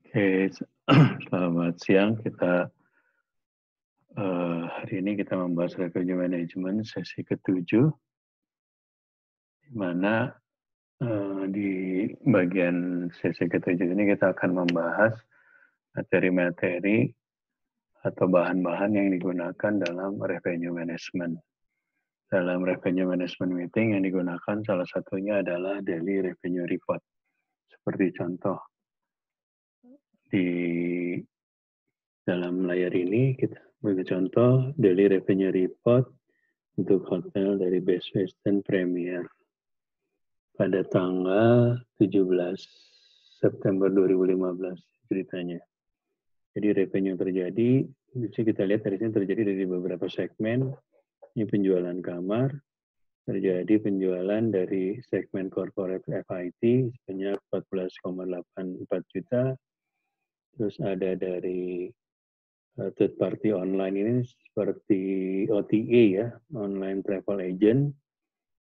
Oke, selamat siang. Hari ini kita membahas revenue management sesi ke-7, di mana di bagian sesi ke-7 ini kita akan membahas materi-materi atau bahan-bahan yang digunakan dalam revenue management. Dalam revenue management meeting yang digunakan salah satunya adalah daily revenue report. Seperti contoh di dalam layar ini kita beri contoh daily revenue report untuk hotel dari Best Western Premier pada tanggal 17 September 2015 ceritanya. Jadi revenue terjadi, bisa kita lihat dari sini terjadi dari beberapa segmen. Ini penjualan kamar, terjadi penjualan dari segmen corporate FIT sebanyak 14,84 juta. Terus ada dari third party online ini seperti OTA ya, online travel agent.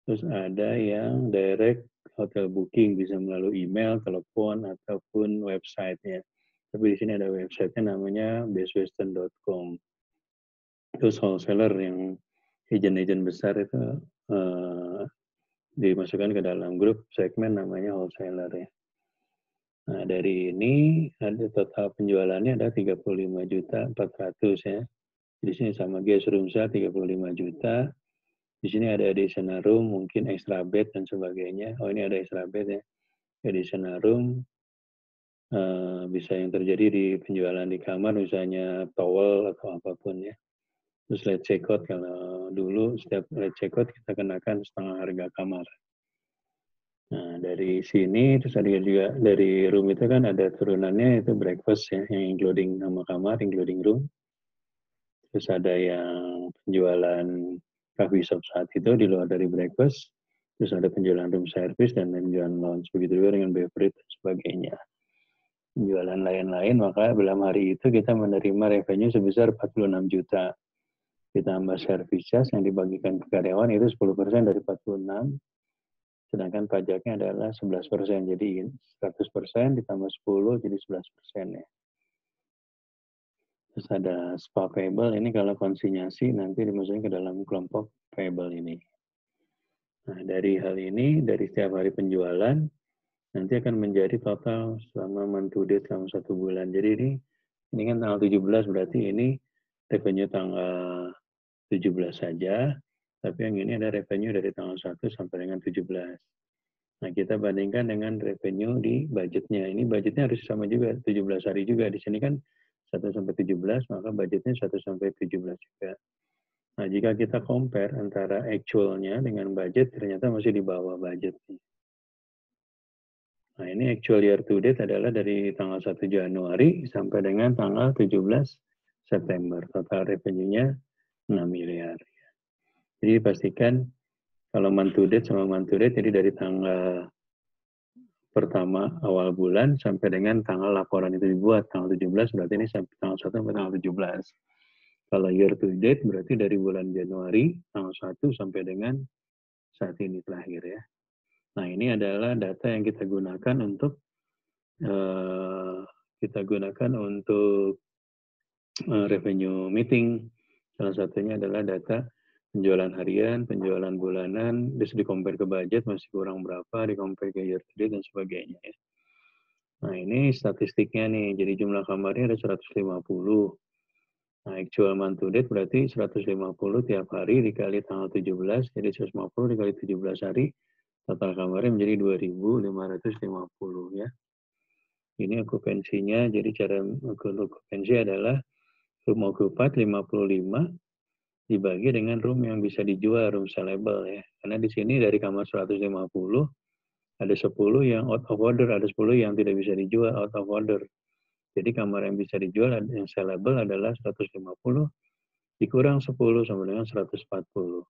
Terus ada yang direct hotel booking bisa melalui email, telepon, ataupun website-nya. Tapi di sini ada website-nya namanya bestwestern.com. Terus wholesaler yang agent-agent besar itu dimasukkan ke dalam grup segmen namanya wholesaler ya. Nah, dari ini ada total penjualannya ada 35.400.000 ya. Di sini sama guest room 35 juta. Di sini ada additional room, mungkin extra bed dan sebagainya. Oh, ini ada extra bed ya. Additional room bisa yang terjadi di penjualan di kamar, misalnya towel atau apapun ya. Terus late checkout, kalau dulu setiap late checkout kita kenakan setengah harga kamar. Nah, dari sini, terus ada juga dari room itu kan ada turunannya, itu breakfast ya, yang including nama kamar, including room. Terus ada yang penjualan coffee shop saat itu di luar dari breakfast. Terus ada penjualan room service dan penjualan lounge. Begitu juga dengan beverage dan sebagainya. Penjualan lain-lain, maka dalam hari itu kita menerima revenue sebesar 46 juta. Ditambah service charge yang dibagikan ke karyawan itu 10% dari 46. Sedangkan pajaknya adalah 11%. Jadi 100% ditambah 10 jadi 11% ya. Terus ada spa payable, ini kalau konsinyasi nanti dimasukkan ke dalam kelompok payable ini. Nah, dari hal ini, dari setiap hari penjualan, nanti akan menjadi total selama month to date selama 1 bulan. Jadi ini kan tanggal 17, berarti ini revenue tanggal 17 saja, tapi yang ini ada revenue dari tanggal 1 sampai dengan 17. Nah, kita bandingkan dengan revenue di budgetnya. Ini budgetnya harus sama juga, 17 hari juga. Di sini kan 1 sampai 17, maka budgetnya 1 sampai 17 juga. Nah, jika kita compare antara actual-nya dengan budget, ternyata masih di bawah budget. Nah, ini actual year to date adalah dari tanggal 1 Januari sampai dengan tanggal 17 September. Total revenue-nya 6 miliar. Jadi pastikan kalau month to date sama month to date, jadi dari tanggal pertama awal bulan sampai dengan tanggal laporan itu dibuat tanggal 17, berarti ini sampai tanggal 1 sampai tanggal 17. Kalau year to date berarti dari bulan Januari tanggal 1 sampai dengan saat ini terakhir ya. Nah, ini adalah data yang kita gunakan untuk revenue meeting. Salah satunya adalah data penjualan harian, penjualan bulanan, terus di-compare ke budget masih kurang berapa, di-compare ke year to date dan sebagainya ya. Nah, ini statistiknya nih. Jadi jumlah kamarnya ada 150. Nah, actual month to date berarti 150 tiap hari dikali tanggal 17, jadi 150 dikali 17 hari, total kamarnya menjadi 2.550 ya. Ini okupansinya, jadi cara okupansi adalah room occupied 55 dibagi dengan room yang bisa dijual, room sellable ya. Karena di sini dari kamar 150, ada 10 yang out of order, ada 10 yang tidak bisa dijual out of order. Jadi kamar yang bisa dijual, yang sellable adalah 150, dikurang 10 sama dengan 140.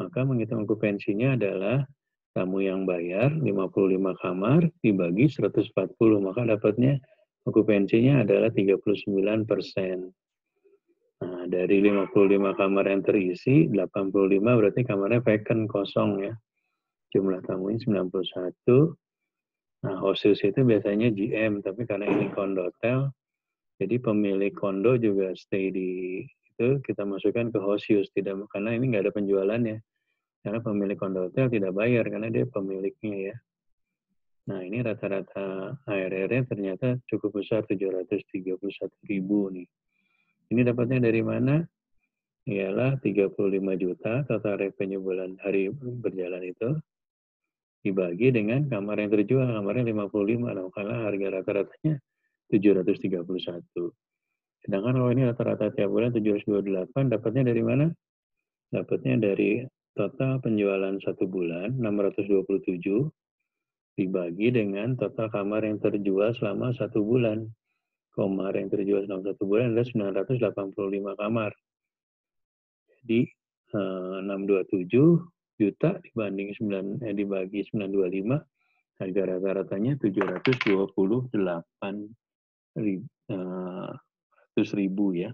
Maka menghitung okupansinya adalah tamu yang bayar 55 kamar dibagi 140, maka dapatnya okupansinya adalah 39%. Nah, dari 55 kamar yang terisi, 85 berarti kamarnya vacant, kosong ya. Jumlah tamunya 91, Nah, host use itu biasanya GM, tapi karena ini kondotel, jadi pemilik kondo juga stay di itu, kita masukkan ke host use, tidak, karena ini nggak ada penjualannya. Karena pemilik kondotel tidak bayar, karena dia pemiliknya ya. Nah, ini rata-rata ARR-nya ternyata cukup besar, 731.000 nih. Ini dapatnya dari mana? Ialah 35 juta total revenue bulan hari berjalan itu, dibagi dengan kamar yang terjual, kamarnya 55, nah, karena harga rata-ratanya 731. Sedangkan kalau ini rata-rata tiap bulan 728, dapatnya dari mana? Dapatnya dari total penjualan satu bulan, 627, dibagi dengan total kamar yang terjual selama satu bulan. Kamar yang terjual selama satu bulan adalah 985 kamar. Jadi 627 juta dibanding dibagi 925, harga rata-ratanya 728.000 ya.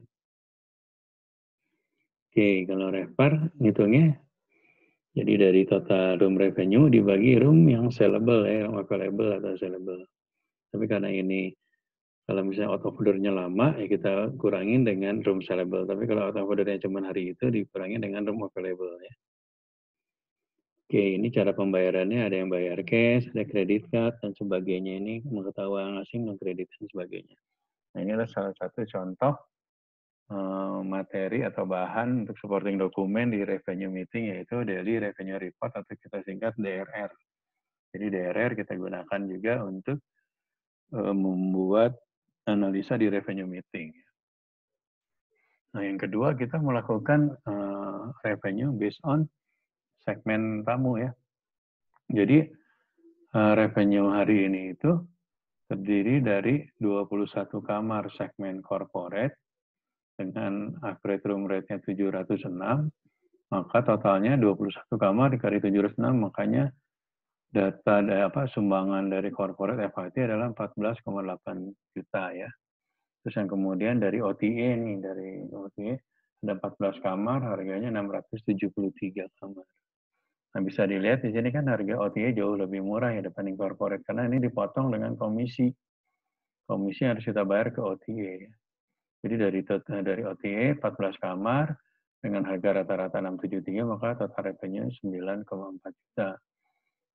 Oke, kalau RevPAR ngitungnya, jadi dari total room revenue dibagi room yang sellable ya, yang available atau sellable. Tapi karena ini, kalau misalnya out of order-nya lama, ya kita kurangin dengan room sellable. Tapi kalau out of order-nya cuma hari itu, dikurangin dengan room available ya. Oke, ini cara pembayarannya, ada yang bayar cash, ada credit card, dan sebagainya. Ini mengetahui asing, mengkredit, dan sebagainya. Nah, ini adalah salah satu contoh materi atau bahan untuk supporting dokumen di revenue meeting, yaitu Daily Revenue Report atau kita singkat DRR. Jadi DRR kita gunakan juga untuk membuat analisa di revenue meeting. Nah, yang kedua kita melakukan revenue based on segmen tamu ya. Jadi revenue hari ini itu terdiri dari 21 kamar segmen corporate dengan average room rate-nya 706, maka totalnya 21 kamar dikali 706, makanya data sumbangan dari corporate FHT adalah 14,8 juta ya. Terus yang kemudian dari OTA nih, dari OTA ada 14 kamar, harganya 673 kamar. Nah, bisa dilihat di sini kan harga OTA jauh lebih murah ya dibanding corporate, karena ini dipotong dengan komisi. Komisi harus kita bayar ke OTA. Jadi dari OTA 14 kamar dengan harga rata-rata 673, maka total revenue 9,4 juta.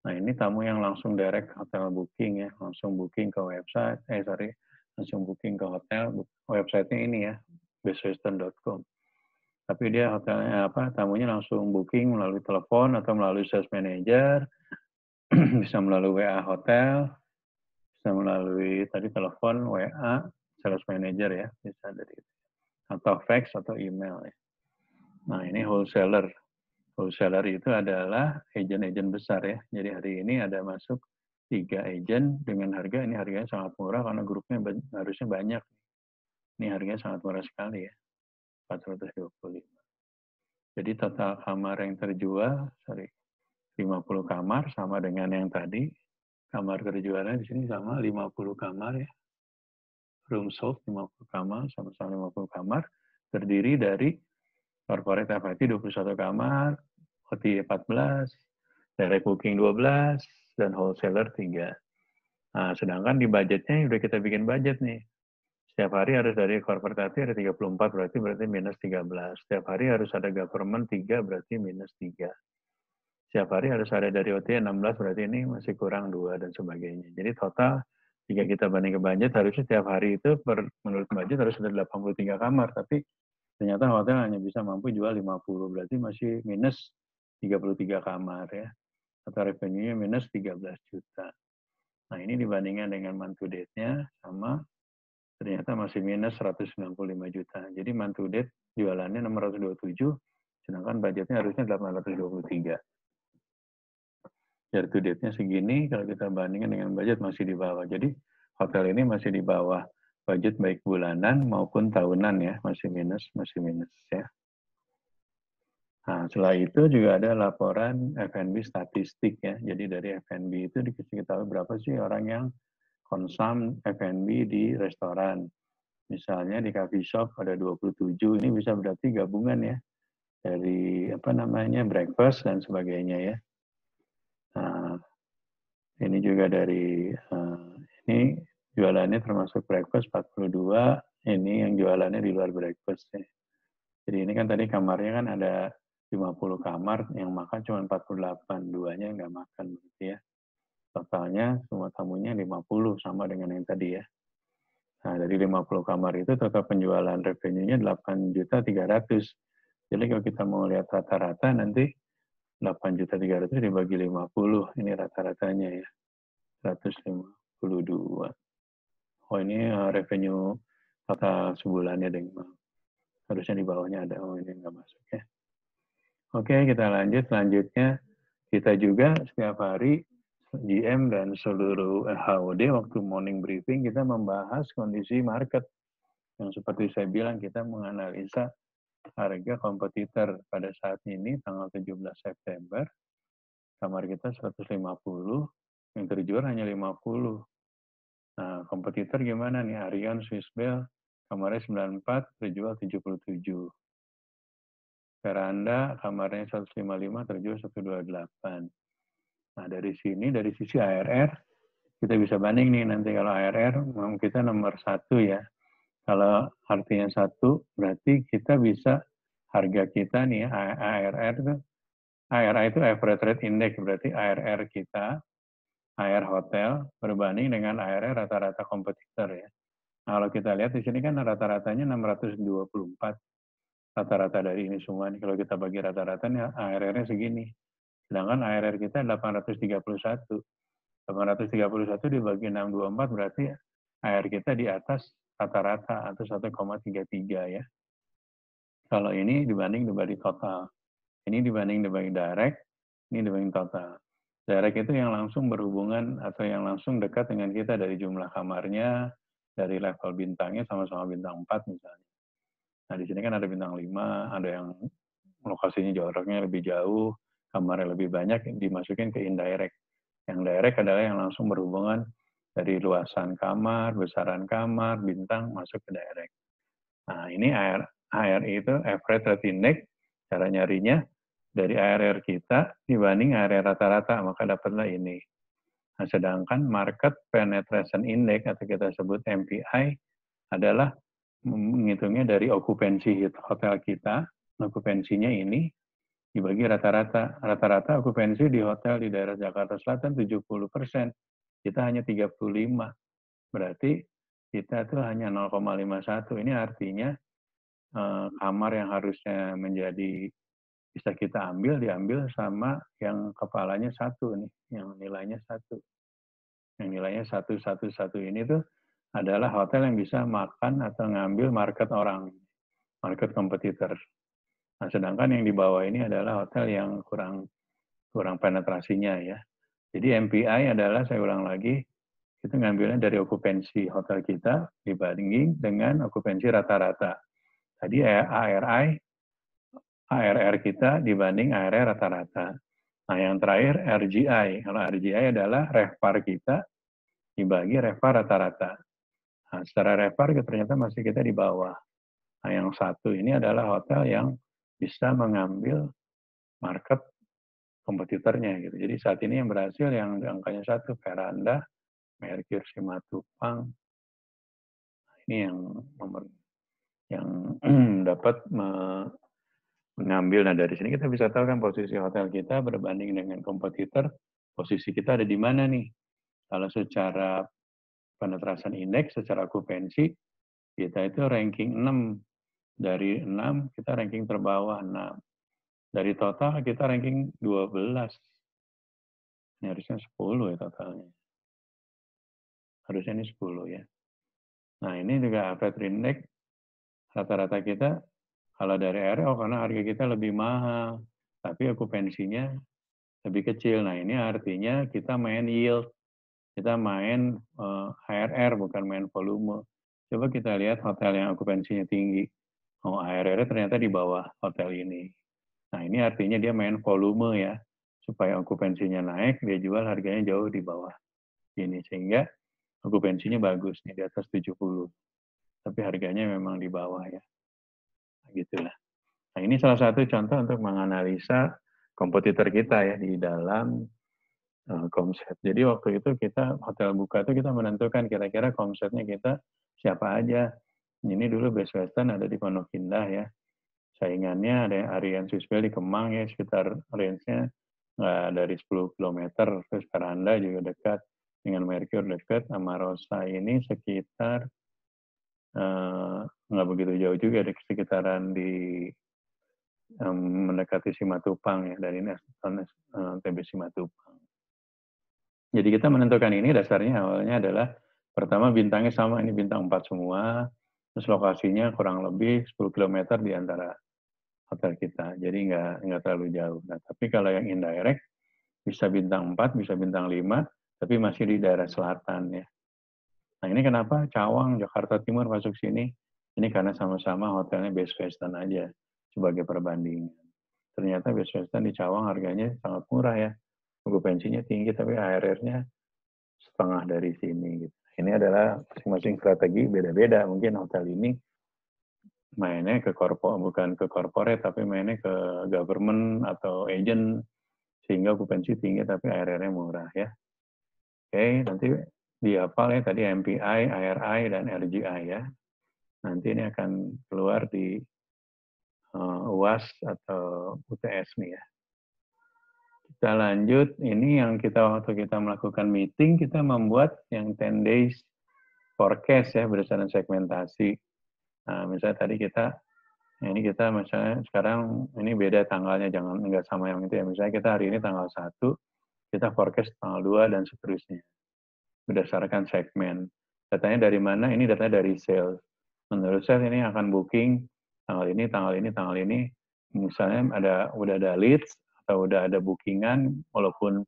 Nah, ini tamu yang langsung direct hotel booking ya, langsung booking ke website, langsung booking ke hotel, websitenya ini ya, bestwestern.com. Tapi dia hotelnya tamunya langsung booking melalui telepon atau melalui sales manager, bisa melalui WA hotel, bisa melalui tadi telepon, WA, sales manager ya, bisa dari itu. Atau fax atau email ya. Nah, ini wholesaler. Wholesaler itu adalah agen-agen besar ya. Jadi hari ini ada masuk 3 agen dengan harga, ini harganya sangat murah karena grupnya harusnya banyak. Ini harganya sangat murah sekali ya, 425. Jadi total kamar yang terjual, 50 kamar sama dengan yang tadi. Kamar terjualnya di sini sama 50 kamar ya. Room sold 50 kamar, sama-sama 50 kamar. Terdiri dari corporate FIT 21 kamar, OTA 14, direct booking 12, dan wholesaler 3. Nah, sedangkan di budgetnya udah kita bikin budget nih. Setiap hari harus dari corporate ada 34, berarti minus 13. Setiap hari harus ada government 3, berarti minus 3. Setiap hari harus ada dari OTA 16, berarti ini masih kurang 2, dan sebagainya. Jadi total, jika kita banding ke budget, harusnya setiap hari itu menurut budget harus ada 83 kamar, tapi ternyata hotel hanya bisa mampu jual 50, berarti masih minus 33 kamar ya. Atau revenue-nya minus 13 juta. Nah, ini dibandingkan dengan month to date-nya sama, ternyata masih minus 195 juta. Jadi month to date jualannya 627, sedangkan budgetnya harusnya 823. Year to date-nya segini, kalau kita bandingkan dengan budget masih di bawah. Jadi hotel ini masih di bawah budget baik bulanan maupun tahunan ya, masih minus ya. Nah, setelah itu juga ada laporan F&B statistik ya. Jadi dari F&B itu dikasih tahu berapa sih orang yang konsum F&B di restoran. Misalnya di coffee shop ada 27, ini bisa berarti gabungan ya. Dari breakfast dan sebagainya ya. Nah, Ini juga dari, ini jualannya termasuk breakfast 42, ini yang jualannya di luar breakfast ya. Jadi ini kan tadi kamarnya kan ada 50 kamar, yang makan cuma 48, duanya nggak makan berarti ya. Totalnya semua tamunya 50, sama dengan yang tadi ya. Nah, dari 50 kamar itu total penjualan revenue-nya 8.300.000. Jadi kalau kita mau lihat rata-rata nanti 8.300.000 dibagi 50, ini rata-ratanya ya. 152. Oh ini revenue total sebulannya deh. Harusnya di bawahnya ada. Oh ini nggak masuk ya. Oke, kita lanjut. Selanjutnya kita juga setiap hari GM dan seluruh HOD waktu morning briefing kita membahas kondisi market. Yang seperti saya bilang, kita menganalisa harga kompetitor pada saat ini tanggal 17 September. Kamar kita 150, yang terjual hanya 50. Nah, kompetitor gimana nih? Arion, Swissbell, kamarnya 94, terjual 77. Veranda, kamarnya 155, terjual 128. Nah, dari sini, dari sisi ARR, kita bisa banding nih, nanti kalau ARR, kita nomor 1 ya. Kalau artinya 1, berarti kita bisa, harga kita nih, ARR itu, ARR itu Average Rate Index, berarti ARR kita, ARR hotel, berbanding dengan ARR rata-rata kompetitor ya. Nah, kalau kita lihat di sini kan rata-ratanya 624. Rata-rata dari ini semua nih. Kalau kita bagi rata-rata nih ARR-nya segini. Sedangkan ARR kita 831. 831 dibagi 624 berarti ARR kita di atas rata-rata atau 1,33 ya. Kalau ini dibanding total. Ini dibanding direct, ini dibanding total. Direct itu yang langsung berhubungan atau yang langsung dekat dengan kita dari jumlah kamarnya, dari level bintangnya sama-sama bintang 4 misalnya. Nah, di sini kan ada bintang 5, ada yang lokasinya jaraknya lebih jauh, kamarnya lebih banyak, dimasukin ke indirect. Yang direct adalah yang langsung berhubungan dari luasan kamar, besaran kamar, bintang, masuk ke direct. Nah, ini ARR itu Average Rate Index, cara nyarinya dari ARR kita dibanding ARR rata-rata, maka dapatlah ini. Nah, sedangkan Market Penetration Index, atau kita sebut MPI, adalah menghitungnya dari okupansi hotel kita. Okupansinya ini dibagi rata-rata. Rata-rata okupansi di hotel di daerah Jakarta Selatan 70%. Kita hanya 35. Berarti kita itu hanya 0,51. Ini artinya kamar yang harusnya menjadi bisa kita ambil, diambil sama yang kepalanya 1 nih, yang nilainya 1. Yang nilainya 111 ini tuh adalah hotel yang bisa makan atau ngambil market orang, market kompetitor. Nah, sedangkan yang di bawah ini adalah hotel yang kurang penetrasinya ya. Jadi MPI adalah, saya ulang lagi, itu ngambilnya dari okupansi hotel kita dibanding dengan okupansi rata-rata. Tadi ARR kita dibanding ARR rata-rata. Nah, yang terakhir RGI. Kalau RGI adalah RevPAR kita dibagi RevPAR rata-rata. Nah, secara RevPAR ternyata masih kita di bawah. Nah, yang satu ini adalah hotel yang bisa mengambil market kompetitornya gitu. Jadi saat ini yang berhasil yang angkanya 1, Veranda, Mercure Simatupang. Ini yang nomor yang dapat mengambil. Nah, dari sini kita bisa tahu kan posisi hotel kita berbanding dengan kompetitor, posisi kita ada di mana nih. Kalau secara penetrasan indeks, secara okupansi, kita itu ranking 6. Dari 6, kita ranking terbawah 6. Dari total, kita ranking 12. Ini harusnya 10 ya totalnya. Harusnya ini 10 ya. Nah, ini juga average index, rata-rata kita, kalau dari RO, karena harga kita lebih mahal, tapi okupansinya lebih kecil. Nah, ini artinya kita main yield. Kita main ARR, bukan main volume. Coba kita lihat hotel yang okupansinya tinggi. Oh, ARR ternyata di bawah hotel ini. Nah, ini artinya dia main volume ya. Supaya okupansinya naik, dia jual harganya jauh di bawah ini. Sehingga okupansinya bagus, nih, di atas 70. Tapi harganya memang di bawah ya. Nah, gitulah. Nah, ini salah satu contoh untuk menganalisa kompetitor kita ya di dalam Komset. Jadi waktu itu kita hotel buka itu kita menentukan kira-kira komsetnya kita siapa aja. Ini dulu Best Western ada di Pondok Indah ya. Saingannya ada Arian Swissvale di Kemang ya, sekitar range-nya dari 10 km. Terus Karanda juga dekat, dengan Mercure dekat, sama Rosa ini sekitar nggak begitu jauh juga, di sekitaran di mendekati Simatupang ya, dari TB Simatupang. Jadi kita menentukan ini dasarnya awalnya adalah pertama bintangnya sama, ini bintang 4 semua, terus lokasinya kurang lebih 10 km di antara hotel kita, jadi nggak terlalu jauh. Nah, tapi kalau yang indirect bisa bintang 4, bisa bintang 5, tapi masih di daerah selatan ya. Nah ini kenapa Cawang, Jakarta Timur masuk sini? Ini karena sama-sama hotelnya Best Western aja sebagai perbandingan. Ternyata Best Western di Cawang harganya sangat murah ya. Okupansinya tinggi tapi ARR-nya setengah dari sini. Gitu. Ini adalah masing-masing strategi beda-beda. Mungkin hotel ini mainnya ke bukan ke corporate tapi mainnya ke government atau agent sehingga okupansi tinggi tapi ARR-nya murah ya. Oke, nanti dihafal ya tadi MPI, IRI, dan RGI ya. Nanti ini akan keluar di UAS atau UTS nih ya. Kita lanjut, ini yang waktu kita melakukan meeting, kita membuat yang 10 days forecast ya berdasarkan segmentasi. Nah, misalnya tadi ini kita misalnya sekarang ini beda tanggalnya, jangan nggak sama yang itu ya. Misalnya kita hari ini tanggal 1, kita forecast tanggal 2 dan seterusnya. Berdasarkan segmen. Datanya dari mana? Ini datanya dari sales. Menurut saya ini akan booking tanggal ini, tanggal ini, tanggal ini. Misalnya udah ada leads atau udah ada bookingan, walaupun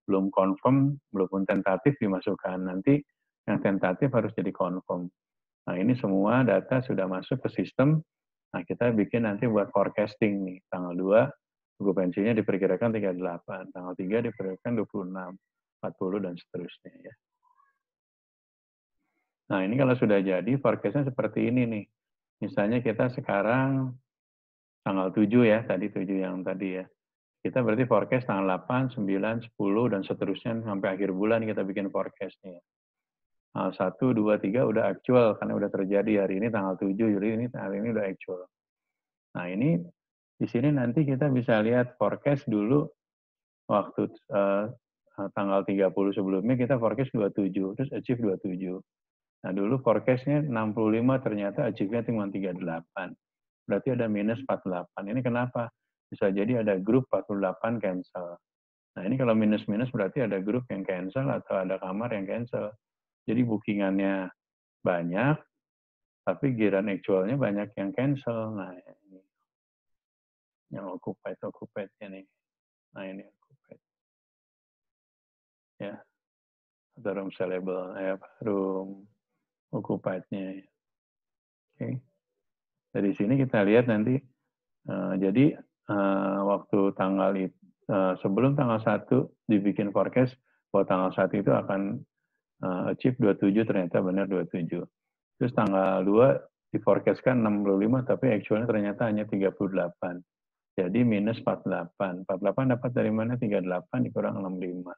belum confirm, walaupun tentatif dimasukkan. Nanti yang tentatif harus jadi confirm. Nah ini semua data sudah masuk ke sistem. Nah kita bikin nanti buat forecasting nih. Tanggal 2, okupansinya diperkirakan 38. Tanggal 3 diperkirakan 26, 40, dan seterusnya ya. Nah, ini kalau sudah jadi, forecast-nya seperti ini nih. Misalnya kita sekarang tanggal 7 ya, tadi 7 yang tadi ya. Kita berarti forecast tanggal 8, 9, 10, dan seterusnya sampai akhir bulan kita bikin forecast-nya. Tanggal 1, 2, 3 udah actual, karena udah terjadi hari ini tanggal 7, jadi hari ini udah actual. Nah, ini di sini nanti kita bisa lihat forecast dulu waktu tanggal 30 sebelumnya kita forecast 27, terus achieve 27. Nah, dulu forecast-nya 65, ternyata achieve-nya cuma 38. Berarti ada minus 48. Ini kenapa? Bisa jadi ada grup 48 cancel. Nah, ini kalau minus-minus berarti ada grup yang cancel atau ada kamar yang cancel. Jadi bookingannya banyak, tapi giliran actual-nya banyak yang cancel. Nah, ini yang occupied-nya nih. Nah, ini occupied. Ya, atau room sellable, room occupied-nya. Oke. Dari sini kita lihat nanti, jadi waktu tanggal itu, sebelum tanggal 1 dibikin forecast, bahwa tanggal 1 itu akan achieve 27, ternyata benar 27. Terus tanggal 2 diforecastkan 65, tapi actualnya ternyata hanya 38. Jadi minus 48. 48 dapat dari mana? 38 dikurang 65.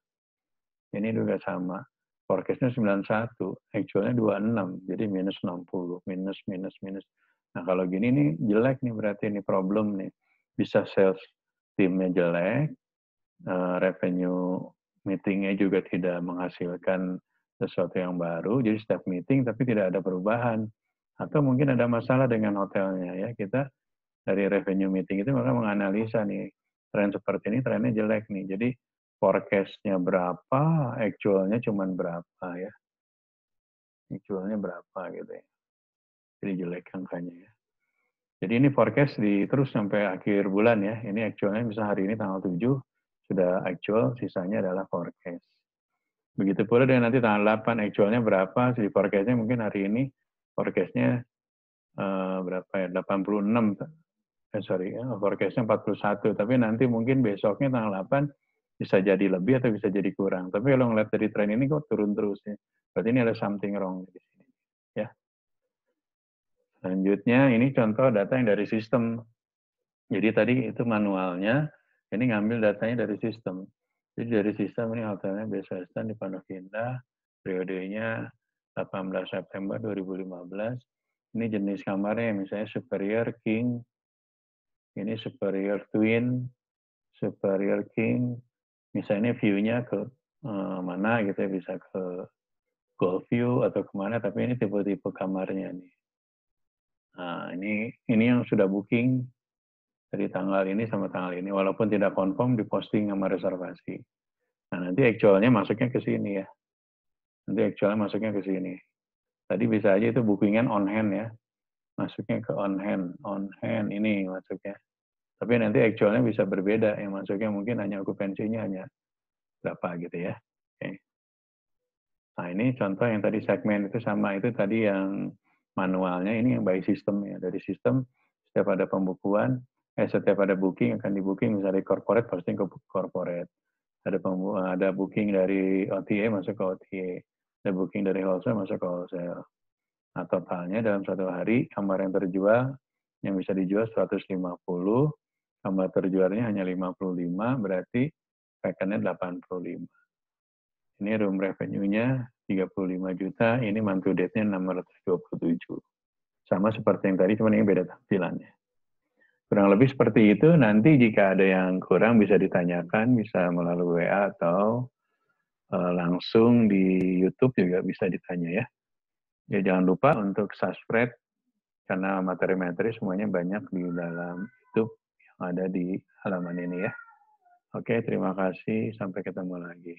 Ini juga sama. Forecastnya 91, actualnya 26, jadi minus 60, minus. Nah kalau gini nih jelek nih berarti ini problem nih. Bisa sales timnya jelek, revenue meetingnya juga tidak menghasilkan sesuatu yang baru, jadi setiap meeting tapi tidak ada perubahan. Atau mungkin ada masalah dengan hotelnya ya, kita dari revenue meeting itu maka menganalisa nih, tren seperti ini trennya jelek nih, jadi forecast-nya berapa, actual-nya cuma berapa ya. Actual-nya berapa gitu ya. Jadi jelek angkanya ya. Jadi ini forecast terus sampai akhir bulan ya. Ini actual-nya bisa hari ini tanggal 7 sudah actual, sisanya adalah forecast. Begitu pula dengan nanti tanggal 8 actual-nya berapa, di forecast-nya mungkin hari ini forecast-nya berapa ya, 86. Forecast-nya 41, tapi nanti mungkin besoknya tanggal 8 bisa jadi lebih atau bisa jadi kurang. Tapi kalau ngeliat dari tren ini kok turun terus ya. Berarti ini ada something wrong di sini. Ya. Selanjutnya ini contoh data yang dari sistem. Jadi tadi itu manualnya, ini ngambil datanya dari sistem. Jadi dari sistem ini hotelnya Best Western di Pondok Indah, periodenya 18 September 2015. Ini jenis kamarnya misalnya Superior King, ini Superior Twin, Superior King, misalnya view-nya ke mana gitu ya, bisa ke Golf View atau kemana, tapi ini tipe-tipe kamarnya nih. Nah, ini yang sudah booking dari tanggal ini sama tanggal ini, walaupun tidak confirm di posting sama reservasi. Nah, nanti actualnya masuknya ke sini ya. Nanti actualnya masuknya ke sini. Tadi bisa aja itu bookingan on hand ya. Masuknya ke on hand ini masuknya. Tapi nanti actualnya bisa berbeda, yang masuknya mungkin hanya okupansinya hanya berapa gitu ya. Oke. Nah ini contoh yang tadi segmen itu sama, itu tadi yang manualnya, ini yang by system ya. Dari sistem setiap ada pembukuan, setiap ada booking akan di booking, misalnya corporate posting ke corporate. Ada booking dari OTA masuk ke OTA. Ada booking dari wholesale masuk ke wholesale. Nah totalnya dalam satu hari kamar yang terjual, yang bisa dijual 150, kamar terjualnya hanya 55, berarti vacant-nya 85. Ini room revenue-nya 35 juta, ini month to date-nya 627. Sama seperti yang tadi, cuma ini beda tampilannya. Kurang lebih seperti itu, nanti jika ada yang kurang bisa ditanyakan, bisa melalui WA atau langsung di YouTube juga bisa ditanya ya. Ya jangan lupa untuk subscribe, karena materi-materi semuanya banyak di dalam YouTube yang ada di halaman ini ya. Oke, terima kasih. Sampai ketemu lagi.